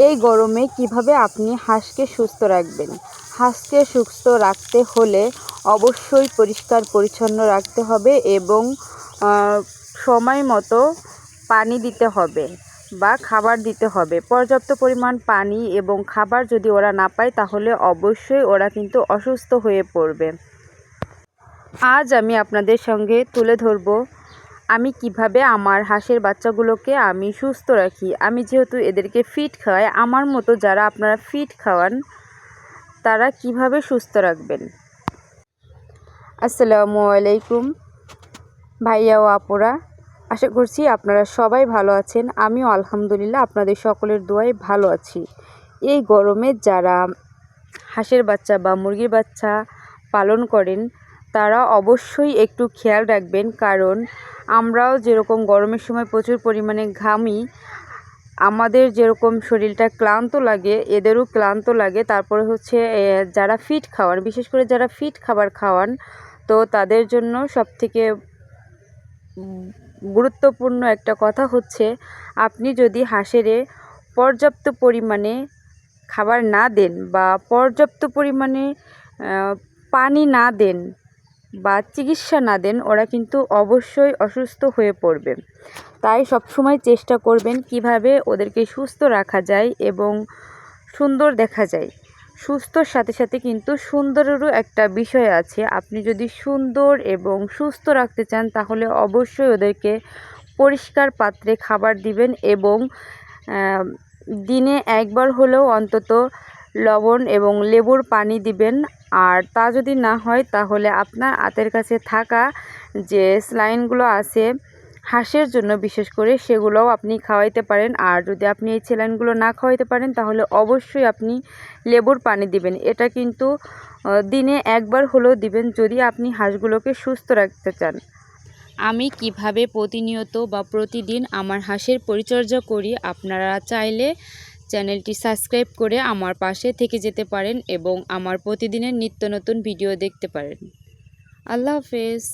এই গরমে কিভাবে আপনি হাঁসকে সুস্থ রাখবেন? হাঁসকে সুস্থ রাখতে হলে অবশ্যই পরিষ্কার পরিচ্ছন্ন রাখতে হবে এবং সময় মতো পানি দিতে হবে বা খাবার দিতে হবে। পর্যাপ্ত পরিমাণ পানি এবং খাবার যদি ওরা না পায় তাহলে অবশ্যই ওরা কিন্তু অসুস্থ হয়ে পড়বে। আজ আমি আপনাদের সঙ্গে তুলে ধরব আমি কিভাবে আমার হাঁসের বাচ্চাগুলোকে আমি সুস্থ রাখি। আমি যেহেতু এদেরকে ফিড খাওয়াই, আমার মতো যারা আপনারা ফিড খাওয়ান তারা কিভাবে সুস্থ রাখবেন। আসসালামু আলাইকুম ভাইয়া ও আপুরা, আশা করছি আপনারা সবাই ভালো আছেন। আমিও আলহামদুলিল্লাহ আপনাদের সকলের দোয়ায় ভালো আছি। এই গরমে যারা হাঁসের বাচ্চা বা মুরগির বাচ্চা পালন করেন তারা অবশ্যই একটু খেয়াল রাখবেন, কারণ আমরাও যেরকম গরমের সময় প্রচুর পরিমাণে ঘামি, আমাদের যেরকম শরীরটা ক্লান্ত লাগে এদেরও ক্লান্ত লাগে। তারপরে হচ্ছে যারা ফিড খাওয়ান, বিশেষ করে যারা ফিড খাবার খাওয়ান, তো তাদের জন্য সবথেকে গুরুত্বপূর্ণ একটা কথা হচ্ছে আপনি যদি হাঁসেরে পর্যাপ্ত পরিমাণে খাবার না দেন বা পর্যাপ্ত পরিমাণে পানি না দেন বা চিকিৎসা না দেন, ওরা কিন্তু অবশ্যই অসুস্থ হয়ে পড়বে। তাই সবসময় চেষ্টা করবেন কিভাবে ওদেরকে সুস্থ রাখা যায় এবং সুন্দর দেখা যায়। সুস্থর সাথে সাথে কিন্তু সুন্দরেরও একটা বিষয় আছে। আপনি যদি সুন্দর এবং সুস্থ রাখতে চান তাহলে অবশ্যই ওদেরকে পরিষ্কার পাত্রে খাবার দিবেন এবং দিনে একবার হলেও অন্তত লবণ এবং লেবুর পানি দিবেন। আর তা যদি না হয় তাহলে আপনার হাতের কাছে থাকা যে স্যালাইনগুলো আছে হাঁসের জন্য বিশেষ করে, সেগুলোও আপনি খাওয়াইতে পারেন। আর যদি আপনি এই স্যালাইনগুলো না খাওয়াইতে পারেন তাহলে অবশ্যই আপনি লেবুর পানি দিবেন। এটা কিন্তু দিনে একবার হলেও দিবেন যদি আপনি হাঁসগুলোকে সুস্থ রাখতে চান। আমি কিভাবে প্রতিনিয়ত বা প্রতিদিন আমার হাঁসের পরিচর্যা করি, আপনারা চাইলে চ্যানেলটি সাবস্ক্রাইব করে আমার পাশে থেকে যেতে পারেন এবং আমার প্রতিদিনের নিত্য নতুন ভিডিও দেখতে পারেন। আল্লাহ হাফেজ।